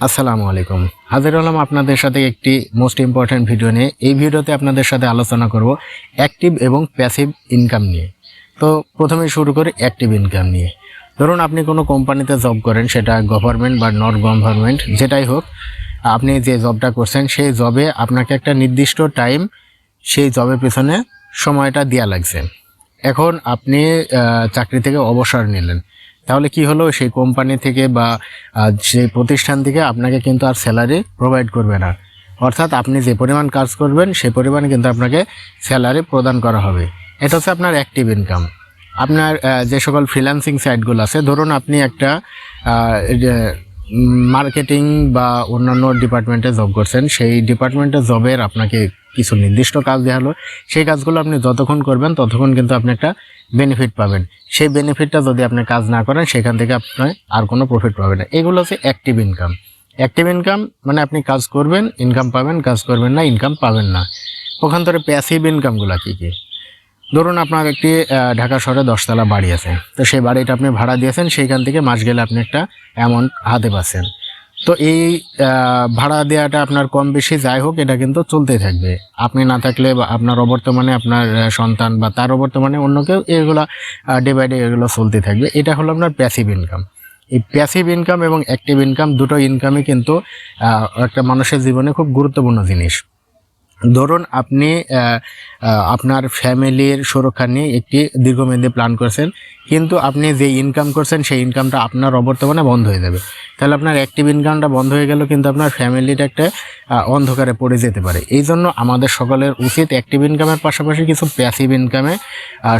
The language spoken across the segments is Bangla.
আসসালামু আলাইকুম। হাজির হলাম আপনাদের সাথে একটি মোস্ট ইম্পর্ট্যান্ট ভিডিও নিয়ে। এই ভিডিওতে আপনাদের সাথে আলোচনা করব অ্যাক্টিভ এবং প্যাসিভ ইনকাম নিয়ে। তো প্রথমেই শুরু করি অ্যাক্টিভ ইনকাম নিয়ে। ধরুন আপনি কোনো কোম্পানিতে জব করেন, সেটা গভর্নমেন্ট বা নট গভর্নমেন্ট যেটাই হোক, আপনি যে জবটা করছেন সেই জবে আপনাকে একটা নির্দিষ্ট টাইম সেই জবের পেছনে সময়টা দেওয়া লাগছে। এখন আপনি চাকরি থেকে অবসর নিলেন, তাহলে কি হলো, সেই কোম্পানি থেকে বা সেই প্রতিষ্ঠান থেকে আপনাকে কিন্তু আর স্যালারি প্রোভাইড করবে না। অর্থাৎ আপনি যে পরিমাণ কাজ করবেন সেই পরিমাণে কিন্তু আপনাকে স্যালারি প্রদান করা হবে। এটা হচ্ছে আপনার অ্যাক্টিভ ইনকাম। আপনার যে সকল ফ্রিল্যান্সিং সাইটগুলো আছে, ধরুন আপনি একটা মার্কেটিং বা অন্যান্য ডিপার্টমেন্টে জব করছেন, সেই ডিপার্টমেন্টে জবের আপনাকে কিছু নির্দিষ্ট কাজ দেওয়া হলো, সেই কাজগুলো আপনি যতক্ষণ করবেন ততক্ষণ কিন্তু আপনি একটা বেনিফিট পাবেন। সেই বেনিফিটটা যদি আপনি কাজ না করেন, সেখান থেকে আপনি আর কোনো প্রফিট পাবেন না। এগুলো হচ্ছে অ্যাক্টিভ ইনকাম। অ্যাক্টিভ ইনকাম মানে আপনি কাজ করবেন, ইনকাম পাবেন, কাজ করবেন না, ইনকাম পাবেন না। ওখানতরে প্যাসিভ ইনকামগুলো কী কী? ধরুন আপনার একটি ঢাকা শহরে 10তলা বাড়ি আছে, তো সেই বাড়িটা আপনি ভাড়া দিয়েছেন, সেইখান থেকে মাস গেলে আপনি একটা অ্যামাউন্ট হাতে পাচ্ছেন। তো এই ভাড়া দেওয়াটা আপনার কম বেশি যাই হোক, এটা কিন্তু চলতেই থাকবে। আপনি না থাকলে বা আপনার অবর্তমানে আপনার সন্তান বা তার অবর্তমানে অন্য কেউ, এগুলো ডে বাই ডে এগুলো চলতে থাকবে। এটা হলো আপনার প্যাসিভ ইনকাম। এই প্যাসিভ ইনকাম এবং অ্যাক্টিভ ইনকাম দুটো ইনকামই কিন্তু একটা মানুষের জীবনে খুব গুরুত্বপূর্ণ জিনিস। ধরুন আপনি আপনার ফ্যামিলির সুরক্ষা নিয়ে একটি দীর্ঘমেয়াদী প্ল্যান করছেন, কিন্তু আপনি যে ইনকাম করছেন সেই ইনকামটা আপনার অবর্তমানে বন্ধ হয়ে যাবে। তাহলে আপনার অ্যাক্টিভ ইনকামটা বন্ধ হয়ে গেল, কিন্তু আপনার ফ্যামিলিটা একটা অন্ধকারে পড়ে যেতে পারে। এই জন্য আমাদের সকলের উচিত অ্যাক্টিভ ইনকামের পাশাপাশি কিছু প্যাসিভ ইনকামে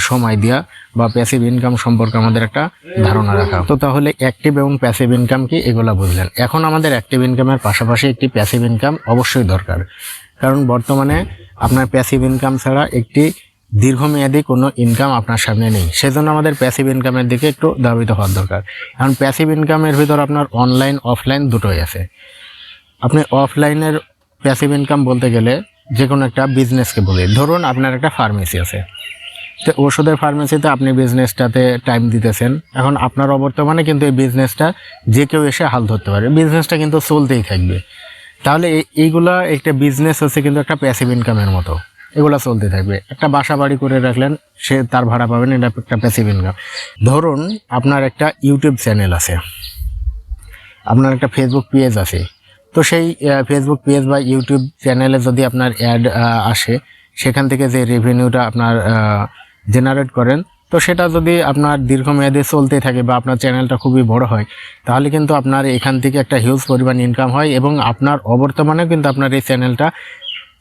সময় দেওয়া বা প্যাসিভ ইনকাম সম্পর্কে আমাদের একটা ধারণা রাখা। তো তাহলে অ্যাক্টিভ এবং প্যাসিভ ইনকাম কি, এগুলো বুঝলেন। এখন আমাদের অ্যাক্টিভ ইনকামের পাশাপাশি একটি প্যাসিভ ইনকাম অবশ্যই দরকার, কারণ বর্তমানে আপনার প্যাসিভ ইনকাম ছাড়া একটি দীর্ঘমেয়াদী কোনো ইনকাম আপনার সামনে নেই। সেজন্য আমাদের প্যাসিভ ইনকামের দিকে একটু ধাবিত হওয়ার দরকার। কারণ প্যাসিভ ইনকামের ভিতর আপনার অনলাইন অফলাইন দুটোই আছে। আপনি অফলাইনের প্যাসিভ ইনকাম বলতে গেলে যে কোনো একটা বিজনেসকে বলি। ধরুন আপনার একটা ফার্মেসি আছে, তো ওষুধের ফার্মেসিতে আপনি বিজনেসটাতে টাইম দিতেছেন। এখন আপনার অবর্তমানে কিন্তু এই বিজনেসটা যে কেউ এসে হাল ধরতে পারে, বিজনেসটা কিন্তু চলতেই থাকবে। তাহলে এইগুলা একটা বিজনেস হচ্ছে কিন্তু একটা প্যাসিভ ইনকামের মতো, এগুলা চলতে থাকবে। একটা বাসা বাড়ি করে রাখলেন, সে তার ভাড়া পাবেন, এটা একটা প্যাসিভ ইনকাম। ধরুন আপনার একটা ইউটিউব চ্যানেল আছে, আপনার একটা ফেসবুক পেজ আছে, তো সেই ফেসবুক পেজ বা ইউটিউব চ্যানেলে যদি আপনার অ্যাড আসে, সেখান থেকে যে রেভিনিউটা আপনার জেনারেট করেন, তো সেটা যদি আপনার দীর্ঘমেয়াদে চলতে থাকে বা আপনার চ্যানেলটা খুবই বড় হয়, তাহলে কিন্তু আপনার এখান থেকে একটা হিউজ পরিমাণ ইনকাম হয় এবং আপনার অবর্তমানে কিন্তু আপনার এই চ্যানেলটা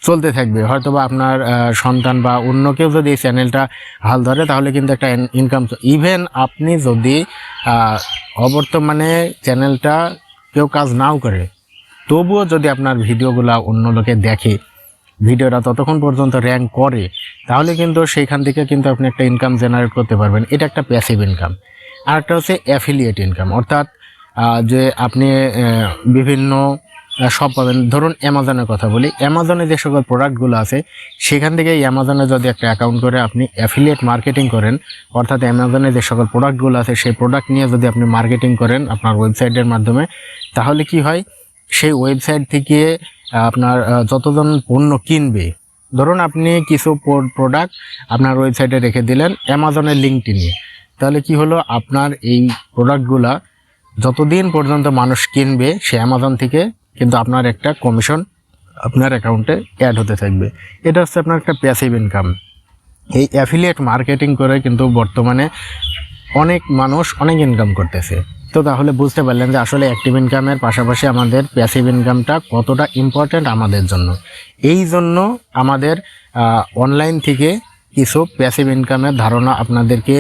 চলতে থাকবে। হয়তো বা আপনার সন্তান বা অন্য কেউ যদি এই চ্যানেলটা হাল ধরে, তাহলে কিন্তু একটা ইনকাম। ইভেন আপনি যদি অবর্তমানে চ্যানেলটা কেউ কাজ নাও করে, তবুও যদি আপনার ভিডিওগুলো অন্য লোকে দেখে, ভিডিওটা ততক্ষণ পর্যন্ত র্যাঙ্ক করে, তাহলে কিন্তু সেইখান থেকে কিন্তু আপনি একটা ইনকাম জেনারেট করতে পারবেন। এটা একটা প্যাসিভ ইনকাম। আর একটা হচ্ছে অ্যাফিলিয়েট ইনকাম, অর্থাৎ যে আপনি বিভিন্ন সব পাবেন। ধরুন অ্যামাজনের কথা বলি, অ্যামাজনে যে সকল প্রোডাক্টগুলো আছে, সেখান থেকে অ্যামাজনে যদি একটা অ্যাকাউন্ট করে আপনি অ্যাফিলিয়েট মার্কেটিং করেন, অর্থাৎ অ্যামাজনে যে সকল প্রোডাক্টগুলো আছে সেই প্রোডাক্ট নিয়ে যদি আপনি মার্কেটিং করেন আপনার ওয়েবসাইটের মাধ্যমে, তাহলে কি হয়, সেই ওয়েবসাইট থেকে আপনার যতজন পণ্য কিনবে, ধরুন আপনি কিছু প্রোডাক্ট আপনার ওয়েবসাইটে রেখে দিলেন অ্যামাজনের লিঙ্কটি নিয়ে, তাহলে কি হলো, আপনার এই প্রোডাক্টগুলা যতদিন পর্যন্ত মানুষ কিনবে, সে অ্যামাজন থেকে কিন্তু আপনার একটা কমিশন আপনার অ্যাকাউন্টে অ্যাড হতে থাকবে। এটা হচ্ছে আপনার একটা প্যাসিভ ইনকাম। এই অ্যাফিলিয়েট মার্কেটিং করে কিন্তু বর্তমানে অনেক মানুষ অনেক ইনকাম করতেছে। তো তাহলে বুঝতে পারলেন যে আসলে অ্যাক্টিভ ইনকামের পাশাপাশি আমাদের প্যাসিভ ইনকামটা কতটা ইম্পর্ট্যান্ট আমাদের জন্য। এই জন্য আমাদের অনলাইন থেকে কিছু প্যাসিভ ইনকামের ধারণা আপনাদেরকে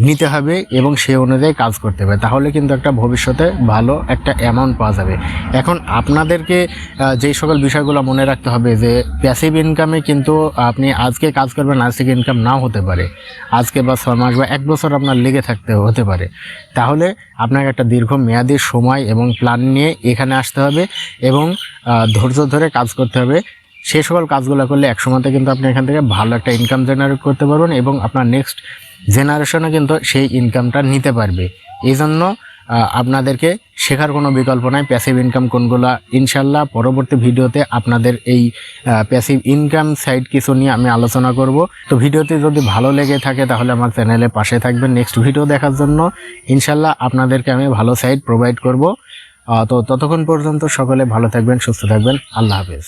নিতে হবে এবং সেই অনুযায়ী কাজ করতে হবে, তাহলে কিন্তু একটা ভবিষ্যতে ভালো একটা অ্যামাউন্ট পাওয়া যাবে। এখন আপনাদেরকে যেই সকল বিষয়গুলো মনে রাখতে হবে যে প্যাসিভ ইনকামে কিন্তু আপনি আজকে কাজ করবেন, আজ থেকে ইনকাম নাও হতে পারে, আজকে বা 6 মাস বা 1 বছর আপনার লেগে থাকতে হতে পারে। তাহলে আপনাকে একটা দীর্ঘমেয়াদী সময় এবং প্ল্যান নিয়ে এখানে আসতে হবে এবং ধৈর্য ধরে কাজ করতে হবে। সেই সকল কাজগুলো করলে একসময়তে কিন্তু আপনি এখান থেকে ভালো একটা ইনকাম জেনারেট করতে পারবেন এবং আপনার নেক্সট জেনারেশনে কিন্তু সেই ইনকামটা নিতে পারবে। এই জন্য আপনাদেরকে শেখার কোনো বিকল্প নাই। প্যাসিভ ইনকাম কোনগুলা ইনশাল্লাহ পরবর্তী ভিডিওতে আপনাদের এই প্যাসিভ ইনকাম সাইট কিছু নিয়ে আমি আলোচনা করব। তো ভিডিওটি যদি ভালো লেগে থাকে তাহলে আমার চ্যানেলে পাশে থাকবেন নেক্সট ভিডিও দেখার জন্য। ইনশাল্লাহ আপনাদেরকে আমি ভালো সাইট প্রোভাইড করব। তো ততক্ষণ পর্যন্ত সকলে ভালো থাকবেন, সুস্থ থাকবেন। আল্লাহ হাফেজ।